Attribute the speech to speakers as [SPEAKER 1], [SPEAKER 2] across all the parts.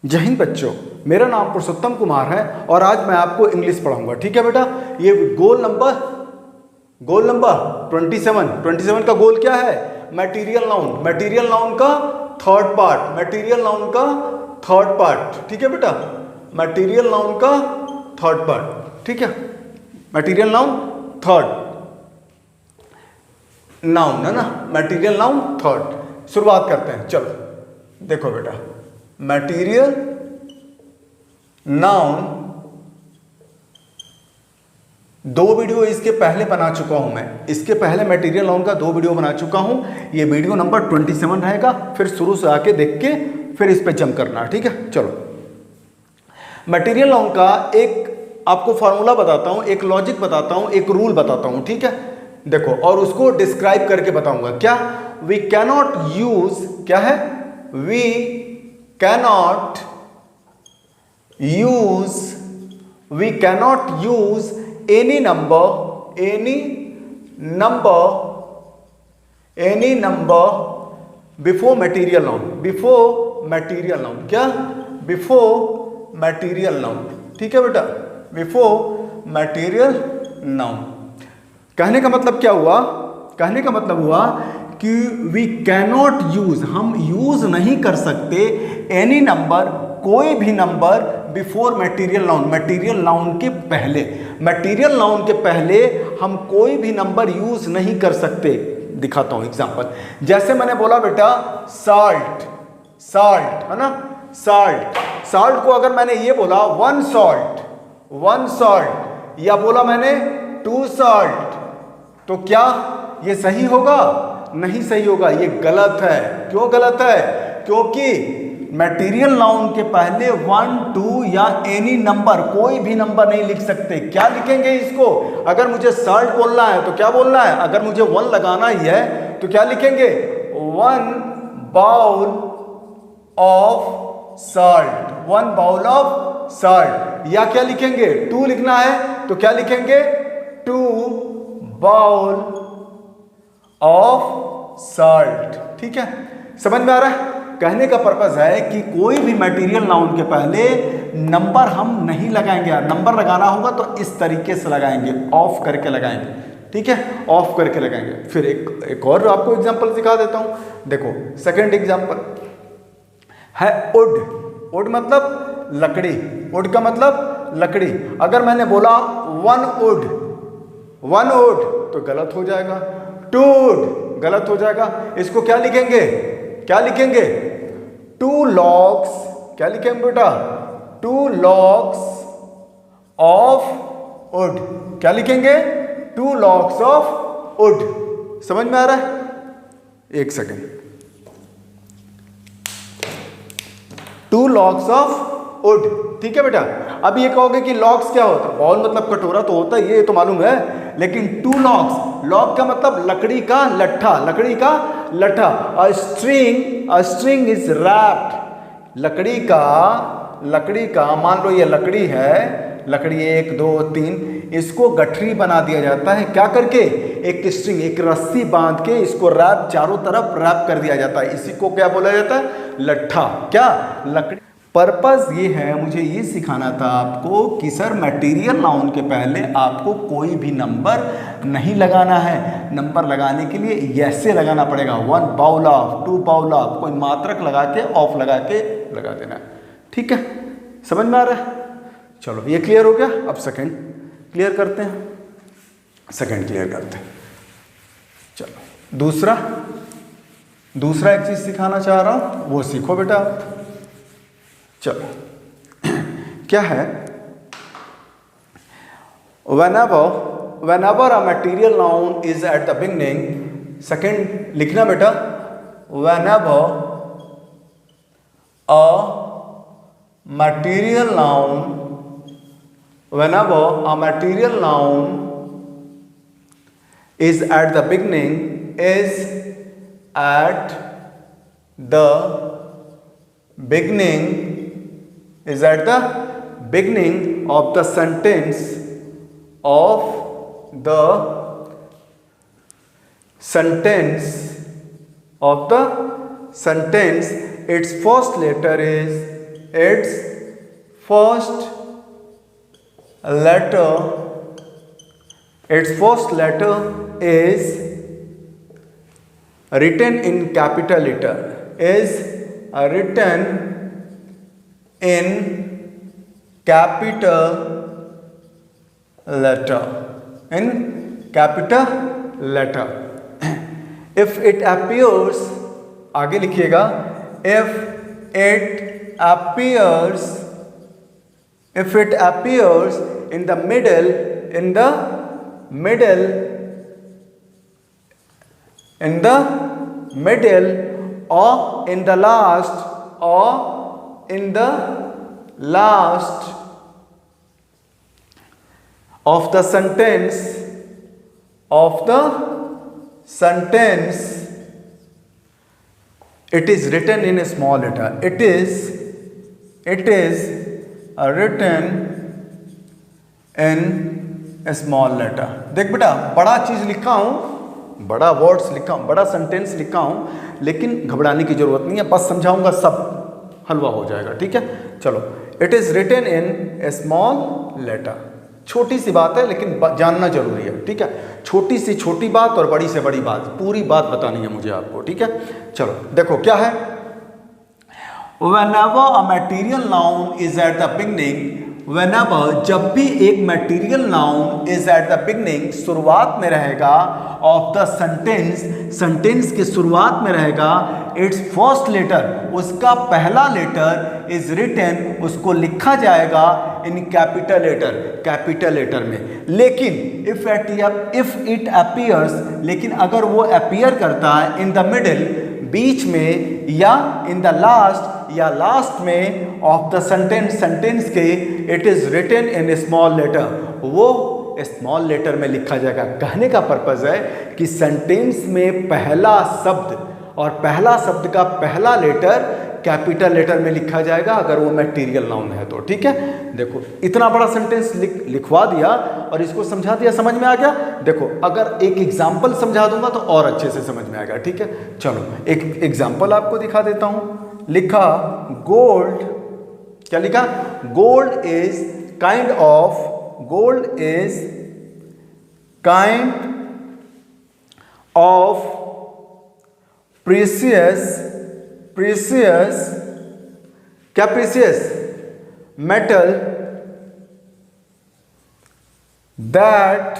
[SPEAKER 1] जय हिंद बच्चों, मेरा नाम पुरुषोत्तम कुमार है और आज मैं आपको इंग्लिश पढ़ाऊंगा। ठीक है बेटा, ये गोल नंबर 27 का गोल क्या है? मटेरियल नाउन का थर्ड पार्ट। ठीक है बेटा, मटेरियल नाउन का थर्ड पार्ट। ठीक है, मटेरियल नाउन थर्ड नाउन है ना, मटेरियल नाउन थर्ड। शुरुआत करते हैं, चलो देखो बेटा, मटेरियल नाउन दो वीडियो इसके पहले बना चुका हूं मैं। इसके पहले मटेरियल नाउन का 2 वीडियो बना चुका हूं। ये वीडियो नंबर 27 रहेगा, फिर शुरू से आके देख के फिर इस पे जंप करना। ठीक है, चलो मटेरियल नाउन का एक आपको फॉर्मूला बताता हूं, एक लॉजिक बताता हूं, एक रूल बताता हूं। ठीक है, देखो, और उसको डिस्क्राइब करके बताऊंगा। क्या? वी कैनॉट यूज, क्या है? We cannot use any number before material noun। क्या? before material noun। ठीक है बेटा, before material noun। कहने का मतलब क्या हुआ? कहने का मतलब हुआ कि वी कैनॉट यूज, हम यूज नहीं कर सकते एनी नंबर, कोई भी number before material noun, material noun के पहले। मटेरियल नाउन के पहले हम कोई भी नंबर यूज नहीं कर सकते। दिखाता हूं एग्जांपल। जैसे मैंने बोला बेटा साल्ट है ना, साल्ट को अगर मैंने ये बोला वन सॉल्ट, या बोला मैंने 2 सॉल्ट, तो क्या ये सही होगा? नहीं सही होगा, ये गलत है। क्यों गलत है? क्योंकि मटेरियल नाउन के पहले 1, 2 या एनी नंबर, कोई भी नंबर नहीं लिख सकते। क्या लिखेंगे इसको? अगर मुझे सॉल्ट बोलना है तो क्या बोलना है? अगर मुझे 1 लगाना ही है तो क्या लिखेंगे? 1 बाउल ऑफ सॉल्ट। या क्या लिखेंगे? 2 लिखना है तो क्या लिखेंगे? 2 बाउल ऑफ सॉल्ट। ठीक है, समझ में आ रहा है? कहने का पर्पस है कि कोई भी मटेरियल नाउन के पहले नंबर हम नहीं लगाएंगे। नंबर लगाना होगा तो इस तरीके से लगाएंगे, ऑफ करके लगाएंगे। ठीक है, ऑफ करके लगाएंगे। फिर एक और आपको एग्जांपल दिखा देता हूं। देखो, सेकंड एग्जांपल है वुड मतलब लकड़ी। वुड का मतलब लकड़ी। अगर मैंने बोला 1 वुड तो गलत हो जाएगा। 2 वुड गलत हो जाएगा। इसको क्या लिखेंगे? 2 logs। क्या लिखेंगे बेटा? 2 logs of wood। क्या लिखेंगे? 2 logs of wood। समझ में आ रहा है? एक सेकेंड। 2 logs of wood। ठीक है बेटा। अब ये कहोगे कि लॉग्स क्या होता है? बॉल मतलब कटोरा तो होता है, ये तो मालूम है, लेकिन 2 लॉग्स, लॉग का मतलब लकड़ी का लट्ठा। A string is wrapped. लकड़ी का मान लो ये लकड़ी है, लकड़ी 1, 2, 3, इसको गठरी बना दिया जाता है। क्या करके? एक स्ट्रिंग, एक रस्सी बांध के इसको रैप, चारों तरफ रैप कर दिया जाता है। इसी को क्या बोला जाता है? लट्ठा। क्या? लकड़ी। पर्पस ये है, मुझे ये सिखाना था आपको कि सर मटेरियल नाउन के पहले आपको कोई भी नंबर नहीं लगाना है। नंबर लगाने के लिए ऐसे लगाना पड़ेगा, 1 बाउल ऑफ, 2 बाउल ऑफ, कोई मात्रक लगा के, ऑफ लगा देना है। ठीक है, समझ में आ रहा है? चलो ये क्लियर हो गया। अब सेकंड क्लियर करते हैं। चलो दूसरा एक चीज सिखाना चाह रहा हूं, वो सीखो बेटा। चलो क्या है? whenever a material noun is at the beginning, second लिखना बेटा, whenever a material noun is at the beginning of the sentence its first letter is its first letter is written in capital letter, is written in capital letter, if it appears, आगे लिखिएगा, if it appears in the middle or in the last of the sentence, it is written in a small letter. It is written in a small letter. देख बेटा, बड़ा चीज लिखा हूं, बड़ा words लिखा हूं, बड़ा सेंटेंस लिखा हूं, लेकिन घबराने की जरूरत नहीं है, बस समझाऊंगा, सब हलवा हो जाएगा, ठीक है। चलो, it is written in a small letter. छोटी सी बात है लेकिन जानना जरूरी है, ठीक है। छोटी सी छोटी बात और बड़ी से बड़ी बात, पूरी बात बतानी है मुझे आपको, ठीक है। चलो देखो क्या है, whenever a material noun is at the beginning, whenever, जब भी एक material noun is at the beginning, शुरुआत में रहेगा, of the sentence की शुरुआत में रहेगा, its first letter, उसका पहला लेटर is written, उसको लिखा जाएगा in capital letter में। लेकिन if it appears, लेकिन अगर वो appear करता है in the middle, बीच में, या in the last, या लास्ट में ऑफ द सेंटेंस के, it is written in small letter, वो स्मॉल लेटर में लिखा जाएगा। कहने का पर्पज है कि सेंटेंस में पहला शब्द और पहला शब्द का पहला लेटर कैपिटल लेटर में लिखा जाएगा अगर वो मटेरियल नाउन है तो, ठीक है। देखो इतना बड़ा सेंटेंस लिखवा दिया और इसको समझा दिया, समझ में आ गया। देखो अगर एक एग्जाम्पल समझा दूंगा तो और अच्छे से समझ में आएगा, ठीक है। चलो एक एग्जाम्पल आपको दिखा देता हूं। लिखा गोल्ड, क्या लिखा, gold is kind of precious, क्या precious, metal that,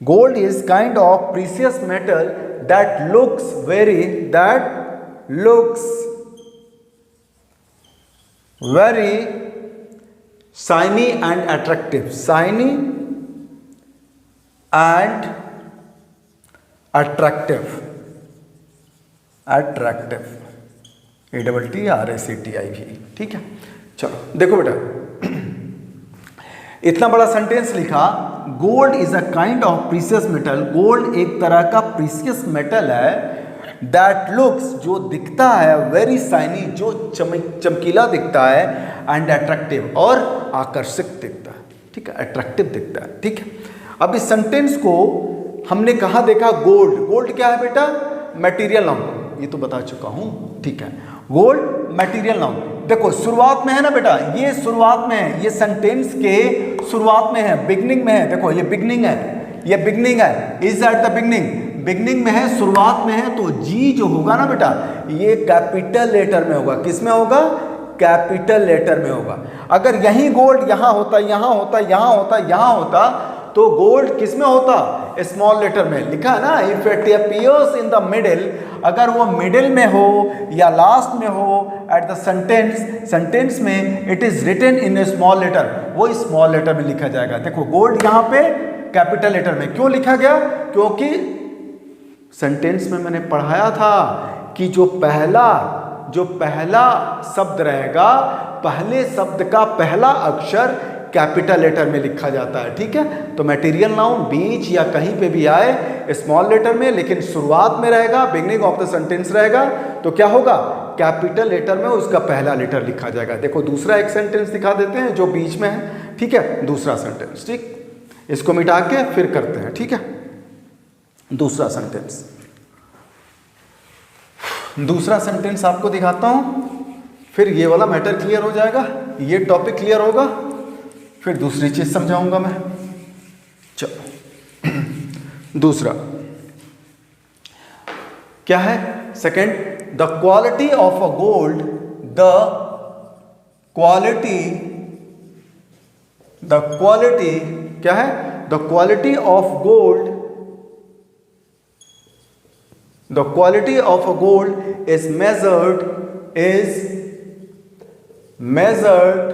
[SPEAKER 1] gold is kind of precious metal that looks very shiny and attractive, ATTRACTIV, ठीक है। चलो देखो बेटा, इतना बड़ा सेंटेंस लिखा, gold is a kind of precious metal, gold एक तरह का प्रीसियस मेटल है, दैट लुक्स जो दिखता है, वेरी शाइनी जो चमकीला दिखता है, एंड अट्रैक्टिव और आकर्षक दिखता है, ठीक है, अट्रैक्टिव दिखता है, ठीक है। अब इस सेंटेंस को हमने कहाँ देखा, गोल्ड क्या है बेटा, मटेरियल नाउन, ये तो बता चुका हूं, ठीक है। गोल्ड मटेरियल नाउन, देखो शुरुआत में है ना बेटा, ये शुरुआत में है, ये सेंटेंस के शुरुआत में है, बिगनिंग में है, देखो ये बिगनिंग है, इज एट द बिगनिंग में है, शुरुआत में है, तो जी जो होगा ना बेटा ये कैपिटल लेटर में होगा। किस में होगा, कैपिटल लेटर में होगा। अगर यही गोल्ड यहाँ होता, तो गोल्ड किस में होता, स्मॉल लेटर में। लिखा है ना, if it appears in the middle, अगर वो मिडिल में हो या लास्ट में हो, एट द सेंटेंस में, it is written in a small letter, वो स्मॉल लेटर में लिखा जाएगा। देखो गोल्ड यहाँ पे कैपिटल लेटर में क्यों लिखा गया, क्योंकि सेंटेंस में मैंने पढ़ाया था कि जो पहला शब्द रहेगा, पहले शब्द का पहला अक्षर कैपिटल लेटर में लिखा जाता है, ठीक है। तो मटेरियल नाउन बीच या कहीं पे भी आए स्मॉल लेटर में, लेकिन शुरुआत में रहेगा, बिगनिंग ऑफ द सेंटेंस रहेगा, तो क्या होगा, कैपिटल लेटर में उसका पहला लेटर लिखा जाएगा। देखो दूसरा एक सेंटेंस दिखा देते हैं जो बीच में है, ठीक है, दूसरा सेंटेंस, ठीक, इसको मिटा के फिर करते हैं, ठीक है। दूसरा सेंटेंस आपको दिखाता हूं, फिर ये वाला मैटर क्लियर हो जाएगा, ये टॉपिक क्लियर होगा, फिर दूसरी चीज समझाऊंगा मैं। चलो दूसरा क्या है? Second, the quality of a gold, the quality क्या है? The quality of gold, the quality of a gold is measured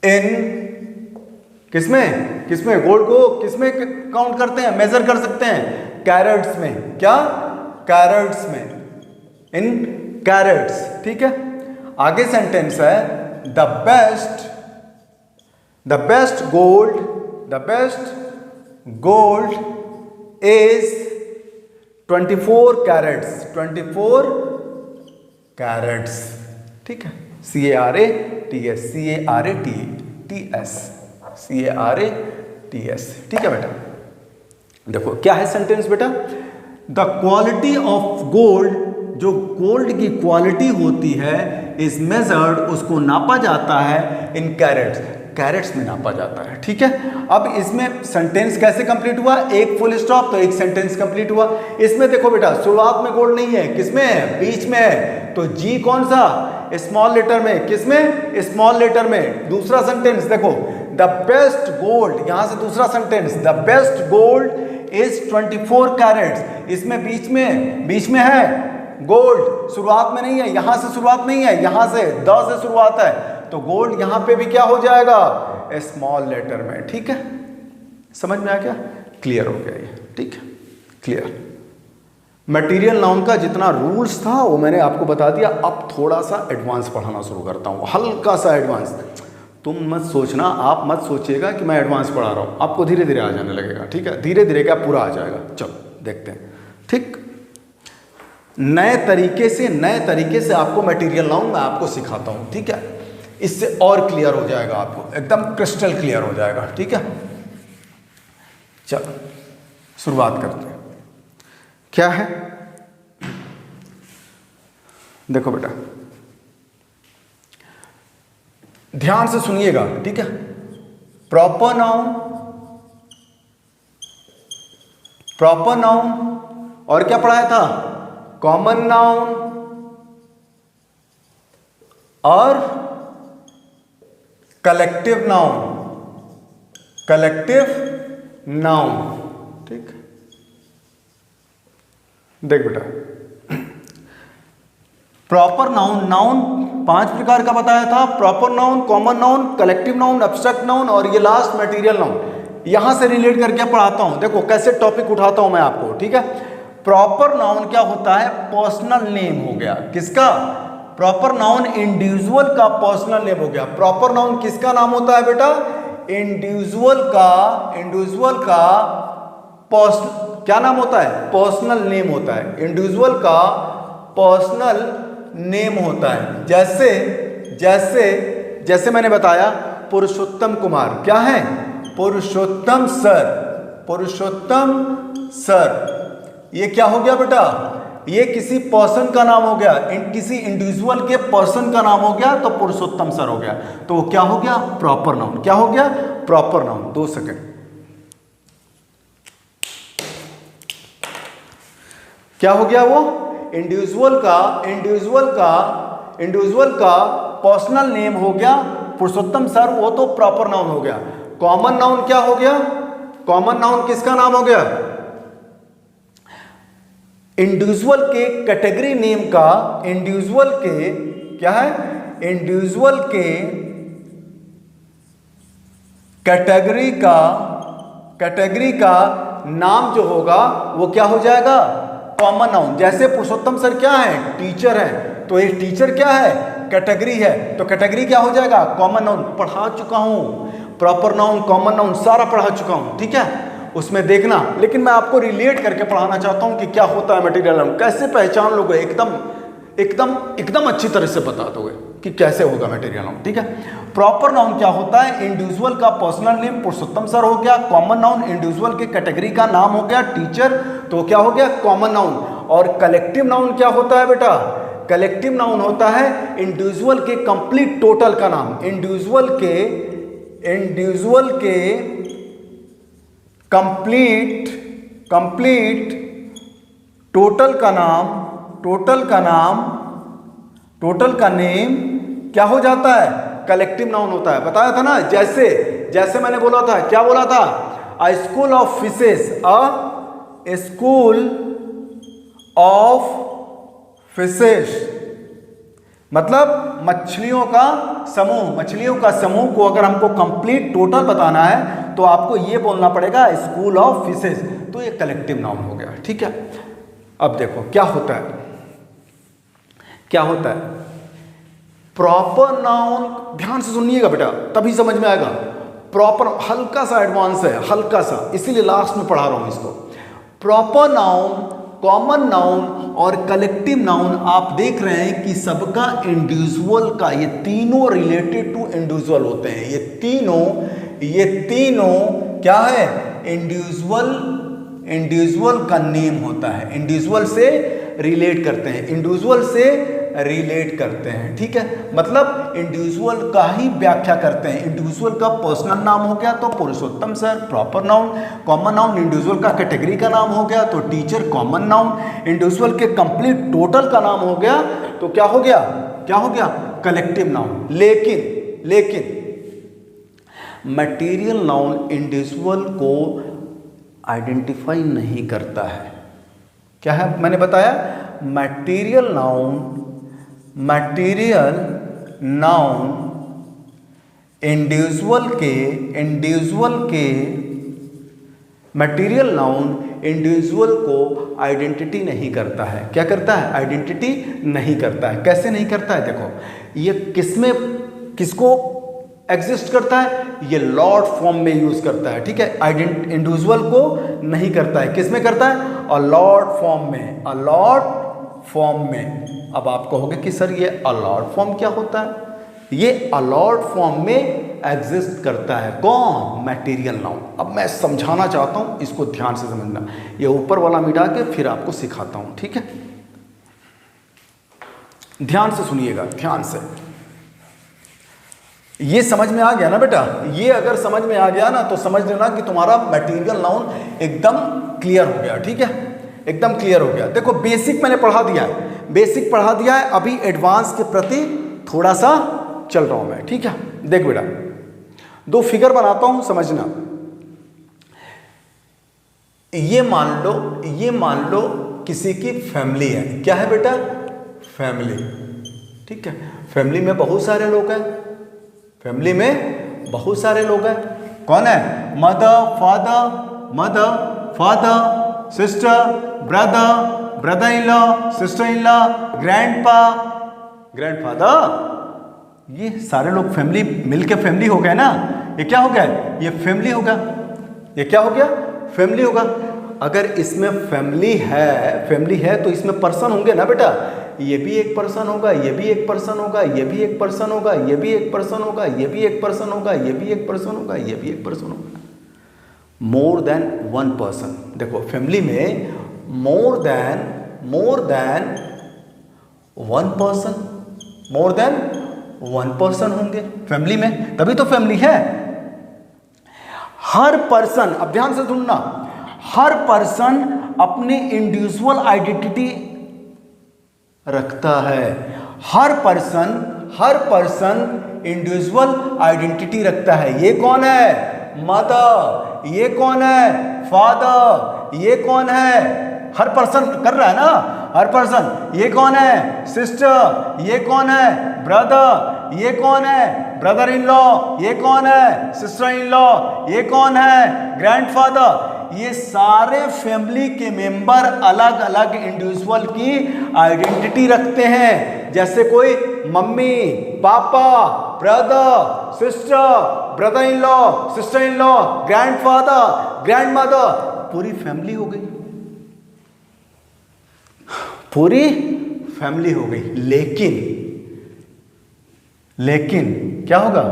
[SPEAKER 1] इन किसमें गोल्ड को किसमें काउंट करते हैं, मेजर कर सकते हैं? कैरेट्स में। क्या? कैरेट्स में, इन कैरेट्स। ठीक है, आगे सेंटेंस है the best gold is 24 carats, 24 carats. ठीक है, CARATS, CARATS। ठीक है बेटा, देखो क्या है सेंटेंस बेटा? द क्वालिटी ऑफ गोल्ड, जो गोल्ड की क्वालिटी होती है, इज मेजर्ड, उसको नापा जाता है इन कैरेट्स, कैरेट्स में नापा जाता है। ठीक है, अब इसमें सेंटेंस कैसे कंप्लीट हुआ? एक फुल स्टॉप तो एक सेंटेंस कंप्लीट हुआ। इसमें देखो बेटा, शुरुआत में गोल्ड नहीं है, किसमें है? बीच में है, तो जी कौन सा? स्मॉल लेटर में। किसमें? स्मॉल लेटर में। दूसरा सेंटेंस देखो, द बेस्ट गोल्ड, यहां से दूसरा sentence, the best gold is 24 carats. इसमें बीच में है गोल्ड, शुरुआत में नहीं है, यहां से शुरुआत नहीं है, यहां से द से शुरुआत है, तो गोल्ड यहां पे भी क्या हो जाएगा? स्मॉल लेटर में। ठीक है, समझ में आ गया? क्लियर हो गया ये? ठीक है, क्लियर। मटेरियल नाउन का जितना रूल्स था वो मैंने आपको बता दिया। अब थोड़ा सा एडवांस पढ़ाना शुरू करता हूँ, हल्का सा एडवांस। तुम मत सोचना, आप मत सोचिएगा कि मैं एडवांस पढ़ा रहा हूँ, आपको धीरे धीरे आ जाने लगेगा। ठीक है, धीरे धीरे क्या पूरा आ जाएगा। चलो देखते हैं। ठीक, नए तरीके से आपको मटेरियल नाउन मैं आपको सिखाता हूँ। ठीक है, इससे और क्लियर हो जाएगा, आपको एकदम क्रिस्टल क्लियर हो जाएगा। ठीक है, चलो शुरुआत करते हैं। क्या है? देखो बेटा, ध्यान से सुनिएगा। ठीक है, प्रॉपर नाउन और क्या पढ़ाया था? कॉमन नाउन और कलेक्टिव नाउन। ठीक, देख बेटा, प्रॉपर नाउन 5 प्रकार का बताया था। Proper noun, common noun, collective noun, abstract noun और ये लास्ट मटेरियल नाउन। यहां से रिलेट करके पढ़ाता हूं, देखो कैसे टॉपिक उठाता हूं मैं आपको। ठीक है, प्रॉपर नाउन क्या होता है? पर्सनल नेम हो गया। किसका? प्रॉपर नाउन इंडिविजुअल का पर्सनल नेम हो गया। प्रॉपर नाउन किसका नाम होता है बेटा? इंडिविजुअल का क्या नाम होता है? पर्सनल नेम होता है। इंडिविजुअल का पर्सनल नेम होता है। जैसे मैंने बताया, पुरुषोत्तम कुमार क्या है? पुरुषोत्तम सर। ये क्या हो गया बेटा? ये किसी पर्सन का नाम हो गया, किसी इंडिविजुअल के पर्सन का नाम हो गया, तो पुरुषोत्तम सर हो गया। तो वो क्या हो गया? Proper noun. क्या हो गया? Proper noun. 2 सेकंड। क्या हो गया? वो इंडिविजुअल का पर्सनल नेम हो गया पुरुषोत्तम सर, वो तो प्रॉपर नाउन हो गया। कॉमन नाउन क्या हो गया? कॉमन नाउन किसका नाम हो गया? इंडिविजुअल के कैटेगरी नेम का, इंडिविजुअल के क्या है? इंडिविजुअल के कैटेगरी का नाम जो होगा वो क्या हो जाएगा? Common noun. जैसे पुरुषोत्तम सर क्या है? टीचर है, तो ये टीचर क्या है? कैटेगरी है, तो कैटेगरी क्या हो जाएगा? Common noun. पढ़ा चुका हूं, प्रॉपर नाउन, कॉमन नाउन सारा पढ़ा चुका हूं। ठीक है, उसमें देखना, लेकिन मैं आपको रिलेट करके पढ़ाना चाहता हूं कि क्या होता है मटेरियल नाउन, कैसे पहचान लोगे, एकदम अच्छी तरह से बता दोगे कि कैसे होगा मटेरियल नाउन। ठीक है, प्रॉपर नाउन क्या होता है? इंडिविजुअल का पर्सनल नेम पुरुषोत्तम सर हो गया। कॉमन नाउन इंडिविजुअल के कैटेगरी का नाम हो गया टीचर, तो क्या हो गया? Common noun. और कलेक्टिव नाउन क्या होता है बेटा? कलेक्टिव नाउन होता है इंडिविजुअल के कंप्लीट टोटल का नाम, इंडिविजुअल के कंप्लीट टोटल का नेम क्या हो जाता है, कलेक्टिव नाउन होता है। बताया था ना, जैसे मैंने बोला था, क्या बोला था, अ school of fishes, a school of fishes मतलब मछलियों का समूह को अगर हमको कंप्लीट टोटल बताना है तो आपको ये बोलना पड़ेगा स्कूल ऑफ फिशेस, तो ये कलेक्टिव नाउन हो गया। ठीक है, अब देखो क्या होता है प्रॉपर नाउन, ध्यान से सुनिएगा बेटा तभी समझ में आएगा। प्रॉपर हल्का सा एडवांस है, हल्का सा, इसीलिए लास्ट में पढ़ा रहा हूं इसको। प्रॉपर नाउन, कॉमन नाउन और कलेक्टिव नाउन आप देख रहे हैं कि सबका इंडिविजुअल का, ये तीनों रिलेटेड टू इंडिविजुअल होते हैं। ये तीनों क्या है, इंडिविजुअल का नेम होता है, इंडिविजुअल से रिलेट करते हैं। ठीक है, मतलब इंडिविजुअल का ही व्याख्या करते हैं। इंडिविजुअल का पर्सनल नाम हो गया तो Purushottam sir proper noun, common noun individual का कैटेगरी का नाम हो गया तो टीचर कॉमन नाउन, इंडिविजुअल के कंप्लीट टोटल का नाम हो गया तो क्या हो गया कलेक्टिव नाउन। लेकिन मटेरियल नाउन इंडिविजुअल को आइडेंटिफाई नहीं करता है। क्या है, मैंने बताया मटेरियल नाउन इंडिविजुअल को आइडेंटिटी नहीं करता है। क्या करता है, आइडेंटिटी नहीं करता है। कैसे नहीं करता है, देखो ये किसको एग्जिस्ट करता है, ये लॉर्ड फॉर्म में यूज करता है। ठीक है, इंडिविजुअल को नहीं करता है, किस में करता है, अलॉर्ड फॉर्म में। अब आप कहोगे कि सर ये अलॉर्ड फॉर्म क्या होता है, ये अलॉर्ड फॉर्म में एग्जिस्ट करता है कौन, मटेरियल नाउन। अब मैं समझाना चाहता हूं, इसको ध्यान से समझना, ये ऊपर वाला मिटा के फिर आपको सिखाता हूं। ठीक है, ध्यान से सुनिएगा, ध्यान से। ये समझ में आ गया ना बेटा, ये अगर समझ में आ गया ना तो समझ लेना कि तुम्हारा मटेरियल नाउन एकदम क्लियर हो गया। ठीक है, एकदम क्लियर हो गया। देखो बेसिक मैंने पढ़ा दिया है, अभी एडवांस के प्रति थोड़ा सा चल रहा हूं मैं। ठीक है, देख बेटा दो फिगर बनाता हूं, समझना। ये मान लो किसी की फैमिली है। क्या है बेटा, फैमिली। ठीक है, फैमिली में बहुत सारे लोग हैं, कौन है, mother father sister brother in law sister in law grandfather, ये सारे लोग फैमिली मिलके फैमिली हो गए ना। ये क्या हो गया, ये फैमिली होगा। ये क्या हो गया, फैमिली होगा। अगर इसमें फैमिली है तो इसमें पर्सन होंगे ना बेटा, ये भी एक पर्सन होगा, ये भी एक पर्सन होगा, ये भी एक पर्सन होगा, ये भी एक पर्सन होगा, ये भी एक पर्सन होगा, ये भी एक पर्सन होगा, ये भी एक पर्सन होगा। More than one person. देखो फैमिली में मोर देन वन पर्सन होंगे फैमिली में, तभी तो फैमिली है। हर पर्सन, अब ध्यान से सुनना, हर पर्सन अपनी इंडिविजुअल आइडेंटिटी रखता है। हर पर्सन इंडिविजुअल आइडेंटिटी रखता है। ये कौन है, मदर, ये कौन है, फादर, ये कौन है, हर पर्सन कर रहा है ना, हर पर्सन। ये कौन है, सिस्टर, ये कौन है, ब्रदर, ये कौन है, ब्रदर इन लॉ, ये कौन है, सिस्टर इन लॉ, ये कौन है, ग्रैंडफादर। ये सारे फैमिली के मेंबर अलग अलग इंडिविजुअल की आइडेंटिटी रखते हैं। जैसे कोई मम्मी, पापा, brother, sister, brother in law, sister in law, grandfather, grandmother, पूरी फैमिली हो गई, पूरी फैमिली हो गई। लेकिन क्या होगा,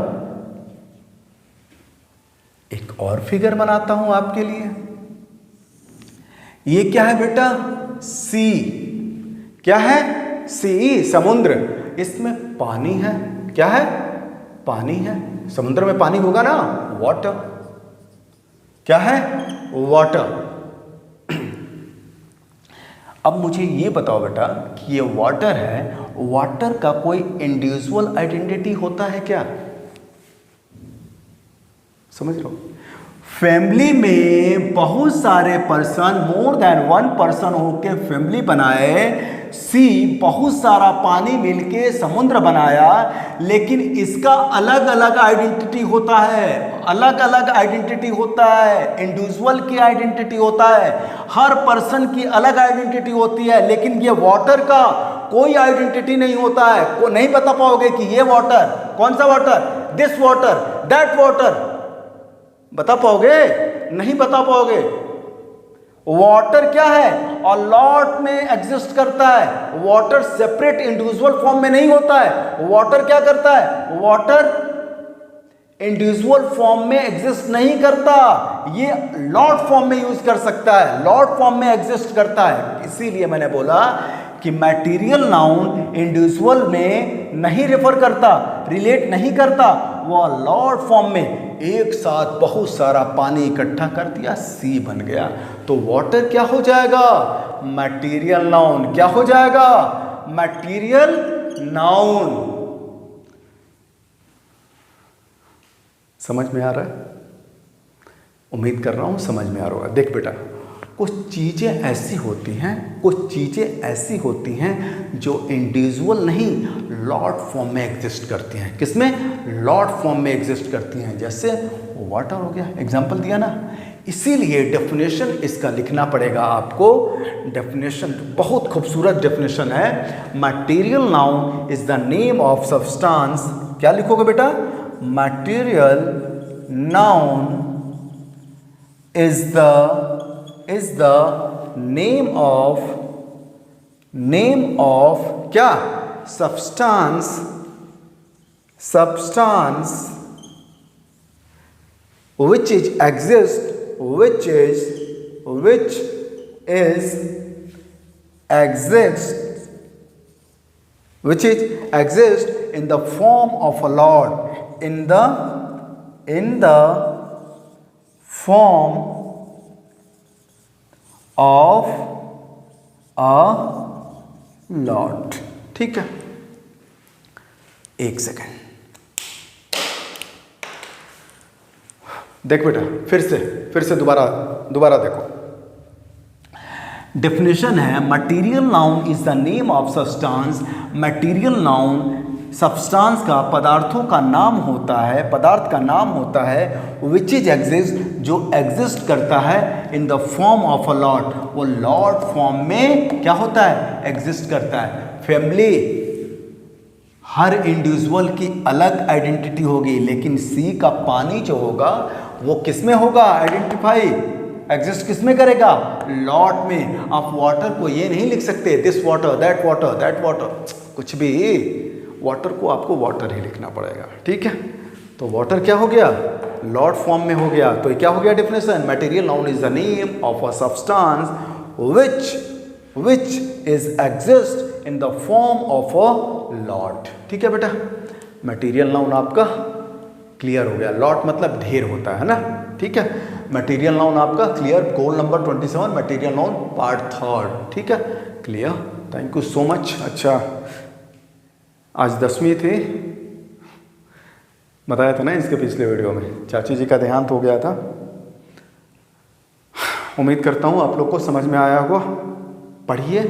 [SPEAKER 1] एक और फिगर बनाता हूं आपके लिए। ये क्या है बेटा, सी। क्या है, सी समुद्र, इसमें पानी है। क्या है? पानी है। समुद्र में पानी होगा ना, वाटर। क्या है? वाटर। अब मुझे ये बताओ बेटा कि ये वाटर है, वाटर का कोई इंडिविजुअल आइडेंटिटी होता है क्या? समझ लो, फैमिली में बहुत सारे person, more than one person होके फैमिली बनाए, सी बहुत सारा पानी मिलके समुद्र बनाया, लेकिन इसका अलग अलग आइडेंटिटी होता है, अलग अलग आइडेंटिटी होता है, इंडिविजुअल की आइडेंटिटी होता है, हर पर्सन की अलग आइडेंटिटी होती है, लेकिन ये वाटर का कोई आइडेंटिटी नहीं होता है। को नहीं बता पाओगे कि ये वाटर, कौन सा water, this water, that water, बता पाओगे? नहीं बता पाओगे। वाटर क्या है? और लॉट में एग्जिस्ट करता है। वाटर सेपरेट इंडिविजुअल फॉर्म में नहीं होता है। वाटर क्या करता है? वाटर इंडिविजुअल फॉर्म में एग्जिस्ट नहीं करता, ये लॉट फॉर्म में यूज कर सकता है, लॉट फॉर्म में एग्जिस्ट करता है। इसीलिए मैंने बोला कि मैटीरियल नाउन इंडिविजुअल में नहीं रेफर करता, रिलेट नहीं करता, वो लॉट फॉर्म में एक साथ बहुत सारा पानी इकट्ठा कर दिया, सी बन गया, तो वाटर क्या हो जाएगा? Material noun. क्या हो जाएगा? Material noun. समझ में आ रहा है? उम्मीद कर रहा हूं समझ में आ रहा होगा। देख बेटा, कुछ चीज़ें ऐसी होती हैं, कुछ चीज़ें ऐसी होती हैं जो इंडिविजुअल नहीं, लॉट फॉर्म में एग्जिस्ट करती हैं। किसमें? लॉट फॉर्म में एग्जिस्ट करती हैं। जैसे वाटर हो गया, एग्जाम्पल दिया ना। इसीलिए डेफिनेशन इसका लिखना पड़ेगा आपको। डेफिनेशन बहुत खूबसूरत डेफिनेशन है। Material noun is the name of substance. क्या लिखोगे बेटा? Material noun is the name of क्या? substance which exists in the form of a lord, in the form of a lord। ठीक है, एक सेकेंड देख बेटा, फिर से दोबारा देखो। डेफिनेशन है material noun is the name of substance. Material noun substance का, पदार्थों का नाम होता है, पदार्थ का नाम होता है, विच इज एग्जिस्ट, जो एग्जिस्ट करता है, in the form of a lot, वो लॉट फॉर्म में क्या होता है? एग्जिस्ट करता है। फैमिली, हर इंडिविजुअल की अलग आइडेंटिटी होगी, लेकिन सी का पानी जो होगा वो किसमें होगा? आइडेंटिफाई, एग्जिस्ट किसमें करेगा? लॉट में। आप वाटर को ये नहीं लिख सकते दिस वाटर, दैट वाटर, कुछ भी, वाटर को आपको वाटर ही लिखना पड़ेगा। ठीक है, तो वाटर क्या हो गया? लॉट फॉर्म में हो गया। तो क्या हो गया definition? Material noun is the name of a substance which is exist in the form of a lot। ठीक है बेटा, मटेरियल नाउन आपका क्लियर हो गया। लॉट मतलब ढेर होता है ना। ठीक है, मटेरियल नाउन आपका clear. Goal number 27, material noun part 3। ठीक है, clear. Thank you so much. अच्छा, आज 10वीं थी, बताया था ना इसके पिछले वीडियो में, चाची जी का देहांत हो गया था। उम्मीद करता हूँ आप लोग को समझ में आया होगा। पढ़िए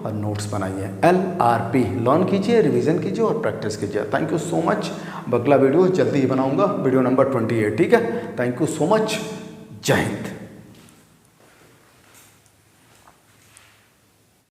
[SPEAKER 1] और नोट्स बनाइए। LRP लर्न कीजिए, रिवीजन कीजिए और प्रैक्टिस कीजिए। Thank you so much. अगला वीडियो जल्दी ही बनाऊंगा, वीडियो नंबर 28। ठीक है, थैंक यू सो मच। जय हिंद।